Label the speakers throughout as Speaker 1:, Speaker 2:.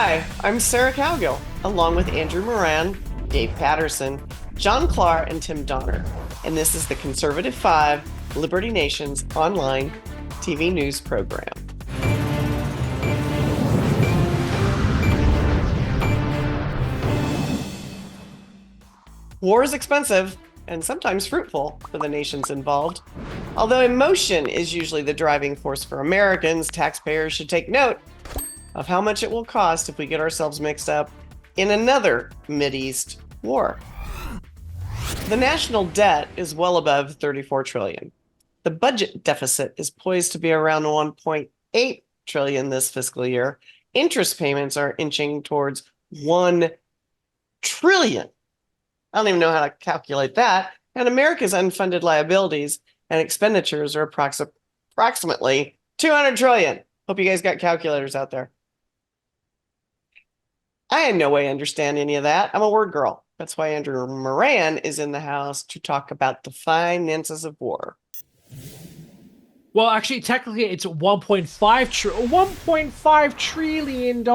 Speaker 1: Hi, I'm Sarah Cowgill, along with Andrew Moran, Dave Patterson, John Clark, and Tim Donner. And this is the Conservative 5, Liberty Nation's online TV news program. War is expensive and sometimes fruitful for the nations involved. Although emotion is usually the driving force for Americans, taxpayers should take note of how much it will cost if we get ourselves mixed up in another Mideast war. The national debt is well above 34 trillion. The budget deficit is poised to be around 1.8 trillion this fiscal year. Interest payments are inching towards 1 trillion. I don't even know how to calculate that. And America's unfunded liabilities and expenditures are approximately 200 trillion. Hope you guys got calculators out there. I in no way understand any of that. I'm a word girl. That's why Andrew Moran is in the house to talk about the finances of war.
Speaker 2: Well, actually, technically, it's $1.5 trillion,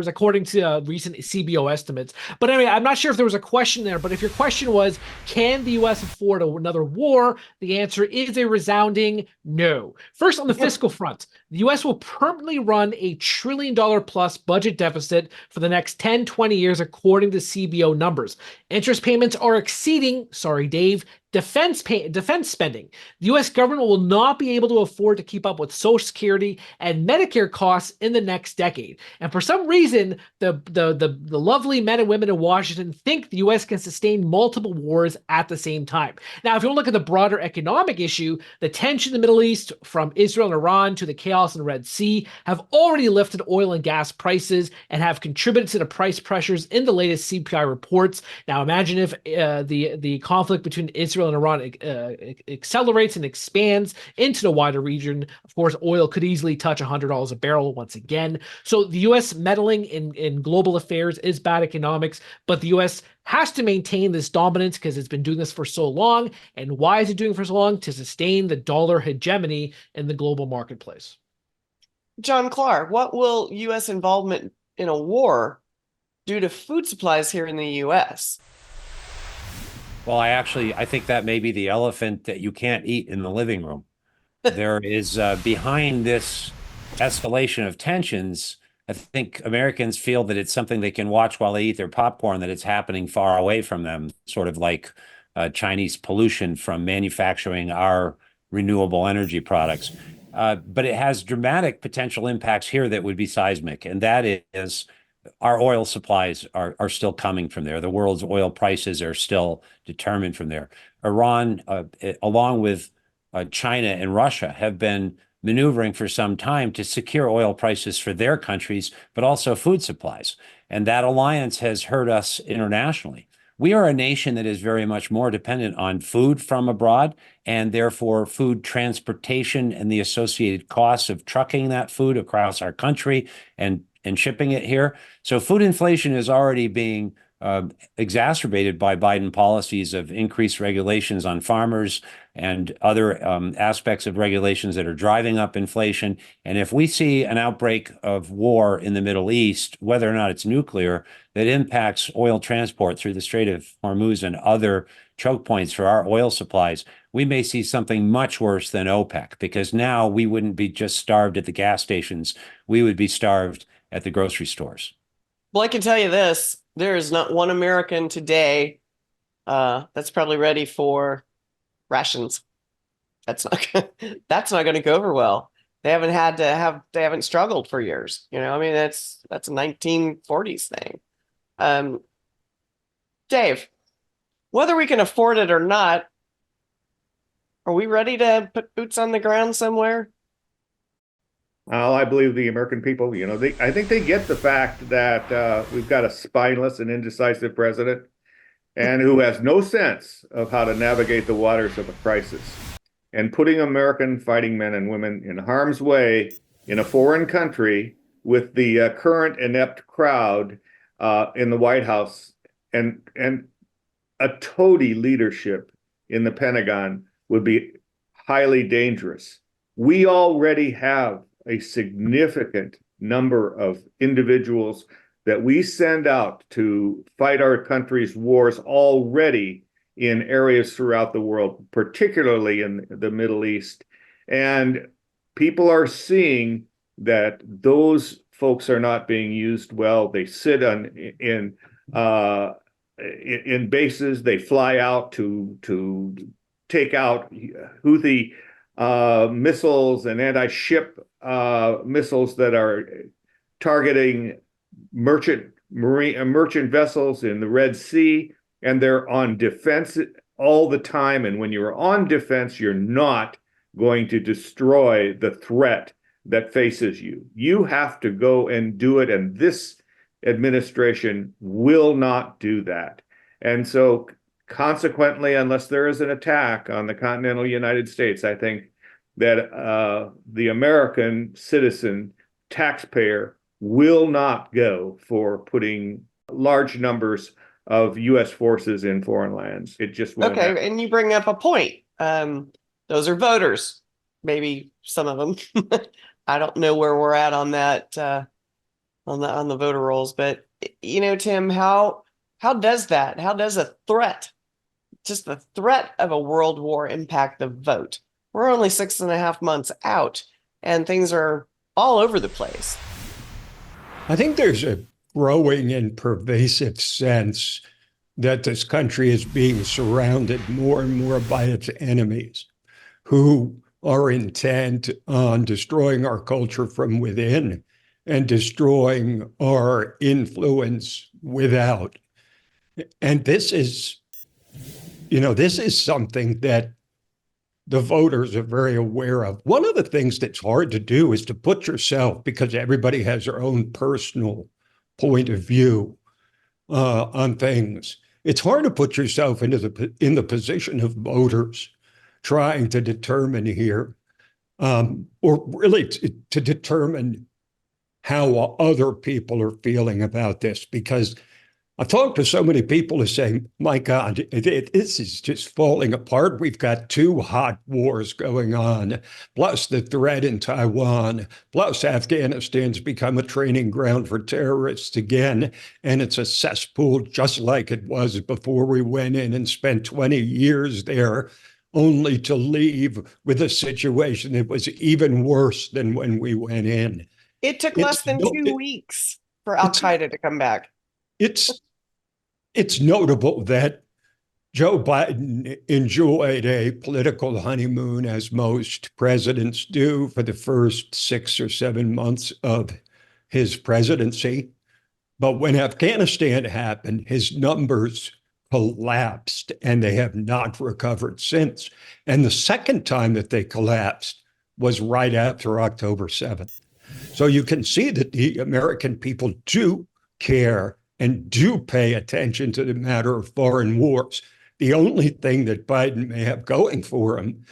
Speaker 2: according to recent CBO estimates. But anyway, I'm not sure if there was a question there, but if your question was, can the U.S. afford another war? The answer is a resounding no. First, on the fiscal front, the U.S. will permanently run a $1 trillion plus budget deficit for the next 10, 20 years, according to CBO numbers. Interest payments are exceeding, sorry, Dave, defense spending. The U.S. government will not be able to afford to keep up with Social Security and Medicare costs in the next decade. And for some reason, the lovely men and women in Washington think the U.S. can sustain multiple wars at the same time. Now, if you want to look at the broader economic issue, the tension in the Middle East, from Israel and Iran to the chaos in the Red Sea, have already lifted oil and gas prices and have contributed to the price pressures in the latest CPI reports. Now, imagine if the conflict between Israel and Iran accelerates and expands into the wider region. Of course, oil could easily touch $100 a barrel once again. So the U.S. meddling in global affairs is bad economics, but the U.S. has to maintain this dominance because it's been doing this for so long. And why is it doing it for so long? To sustain the dollar hegemony in the global marketplace.
Speaker 1: John Clark, what will U.S. involvement in a war do to food supplies here in the U.S.?
Speaker 3: Well, I think that may be the elephant that you can't eat in the living room. There is behind this escalation of tensions, I think Americans feel that it's something they can watch while they eat their popcorn, that it's happening far away from them, sort of like Chinese pollution from manufacturing our renewable energy products. But it has dramatic potential impacts here that would be seismic, and that is our oil supplies are still coming from there. The world's oil prices are still determined from there. Iran, along with China and Russia, have been maneuvering for some time to secure oil prices for their countries, but also food supplies. And that alliance has hurt us internationally. We are a nation that is very much more dependent on food from abroad, and therefore food transportation and the associated costs of trucking that food across our country and shipping it here. So food inflation is already being exacerbated by Biden policies of increased regulations on farmers and other aspects of regulations that are driving up inflation. And if we see an outbreak of war in the Middle East, whether or not it's nuclear, that impacts oil transport through the Strait of Hormuz and other choke points for our oil supplies, we may see something much worse than OPEC, because now we wouldn't be just starved at the gas stations. We would be starved at the grocery stores.
Speaker 1: Well, I can tell you this, there is not one American today that's probably ready for rations. That's not going to go over well. They haven't struggled for years. You know, I mean, that's a 1940s thing. Dave, whether we can afford it or not, are we ready to put boots on the ground somewhere?
Speaker 4: Well, I believe the American people, I think they get the fact that we've got a spineless and indecisive president and who has no sense of how to navigate the waters of a crisis. And putting American fighting men and women in harm's way in a foreign country with the current inept crowd in the White House and a toady leadership in the Pentagon would be highly dangerous. We already have a significant number of individuals that we send out to fight our country's wars already in areas throughout the world, particularly in the Middle East. And people are seeing that those folks are not being used well. They sit in bases. They fly out to take out Houthi missiles and anti-ship missiles that are targeting merchant vessels in the Red Sea, and they're on defense all the time. And when you're on defense, you're not going to destroy the threat that faces you. You have to go and do it, and this administration will not do that. And so consequently, unless there is an attack on the continental United States, I think that the American citizen taxpayer will not go for putting large numbers of U.S. forces in foreign lands. It just won't happen.
Speaker 1: Okay, and you bring up a point. Those are voters, maybe some of them. I don't know where we're at on that on the voter rolls, but Tim, how does a threat, just the threat of a world war, impact the vote? We're only 6.5 months out, and things are all over the place.
Speaker 5: I think there's a growing and pervasive sense that this country is being surrounded more and more by its enemies, who are intent on destroying our culture from within and destroying our influence without. And this is something that the voters are very aware of. One of the things that's hard to do is to put yourself, because everybody has their own personal point of view on things. It's hard to put yourself in the position of voters trying to determine here, or really to determine how other people are feeling about this, because I've talked to so many people who say, my God, this is just falling apart. We've got 2 hot wars going on, plus the threat in Taiwan, plus Afghanistan's become a training ground for terrorists again. And it's a cesspool just like it was before we went in and spent 20 years there, only to leave with a situation that was even worse than when we went in.
Speaker 1: It took less than 2 weeks for Al-Qaeda to come back.
Speaker 5: It's notable that Joe Biden enjoyed a political honeymoon, as most presidents do, for the first 6 or 7 months of his presidency. But when Afghanistan happened, his numbers collapsed, and they have not recovered since. And the second time that they collapsed was right after October 7th. So you can see that the American people do care and do pay attention to the matter of foreign wars. The only thing that Biden may have going for him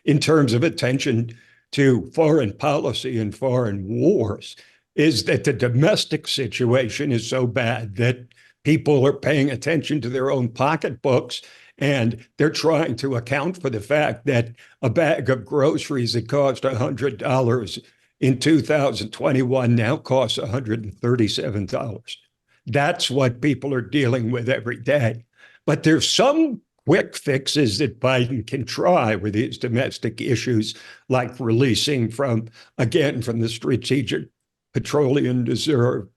Speaker 5: in terms of attention to foreign policy and foreign wars is that the domestic situation is so bad that people are paying attention to their own pocketbooks, and they're trying to account for the fact that a bag of groceries that cost $100 in 2021 now costs $137. That's what people are dealing with every day. But there's some quick fixes that Biden can try with his domestic issues, like releasing from the Strategic Petroleum Preserve,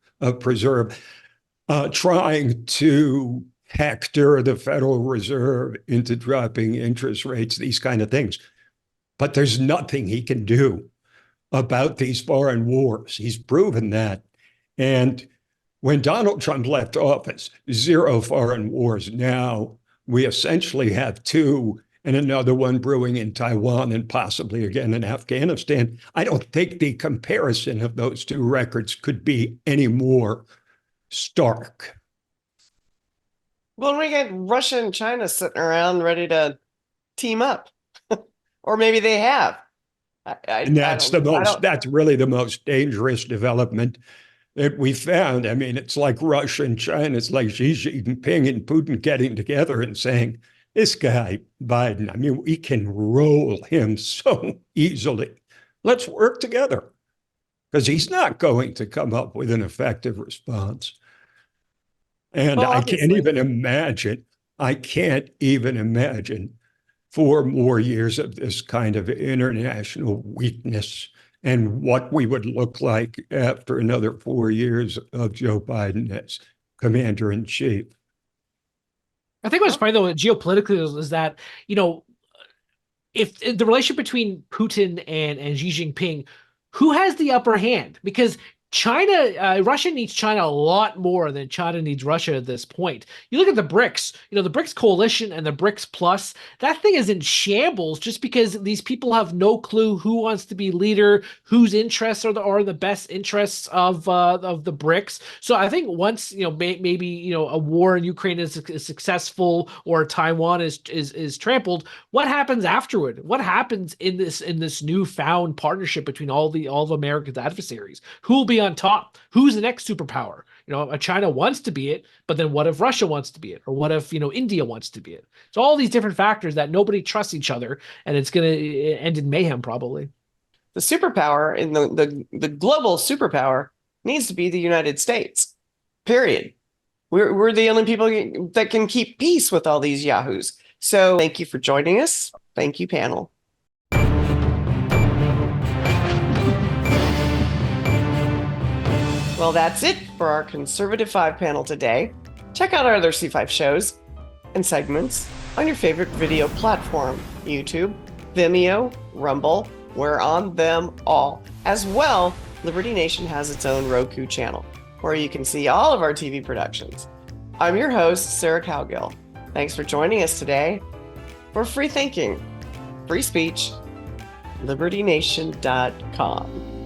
Speaker 5: trying to hector the Federal Reserve into dropping interest rates, these kind of things. But there's nothing he can do about these foreign wars. He's proven that. And when Donald Trump left office, 0 foreign wars. Now we essentially have 2, and another one brewing in Taiwan and possibly again in Afghanistan. I don't think the comparison of those 2 records could be any more stark.
Speaker 1: Well, we get Russia and China sitting around ready to team up, or maybe they have.
Speaker 5: And that's really the most dangerous development that we found. I mean, it's like Russia and China. It's like Xi Jinping and Putin getting together and saying, this guy, Biden, I mean, we can roll him so easily. Let's work together. because he's not going to come up with an effective response. And
Speaker 1: Well,
Speaker 5: I can't even imagine 4 more years of this kind of international weakness and what we would look like after another 4 years of Joe Biden as commander in chief.
Speaker 2: I think what's funny though, geopolitically, is that, if the relationship between Putin and Xi Jinping, who has the upper hand? Because Russia needs China a lot more than China needs Russia at this point. You look at the BRICS, the BRICS coalition and the BRICS plus, that thing is in shambles just because these people have no clue who wants to be leader, whose interests are the best interests of the BRICS. So I think once, maybe, a war in Ukraine is successful or Taiwan is trampled, what happens afterward? What happens in this newfound partnership between all of America's adversaries? Who will be on top? Who's the next superpower? China wants to be it, but then what if Russia wants to be it? Or what if, India wants to be it? So all these different factors that nobody trusts each other, and it's going to end in mayhem probably.
Speaker 1: The superpower in the global superpower needs to be the United States. Period. We're the only people that can keep peace with all these yahoos. So thank you for joining us. Thank you, panel. Well, that's it for our Conservative 5 panel today. Check out our other C5 shows and segments on your favorite video platform, YouTube, Vimeo, Rumble. We're on them all. As well, Liberty Nation has its own Roku channel where you can see all of our TV productions. I'm your host, Sarah Cowgill. Thanks for joining us today. For free thinking, free speech, libertynation.com.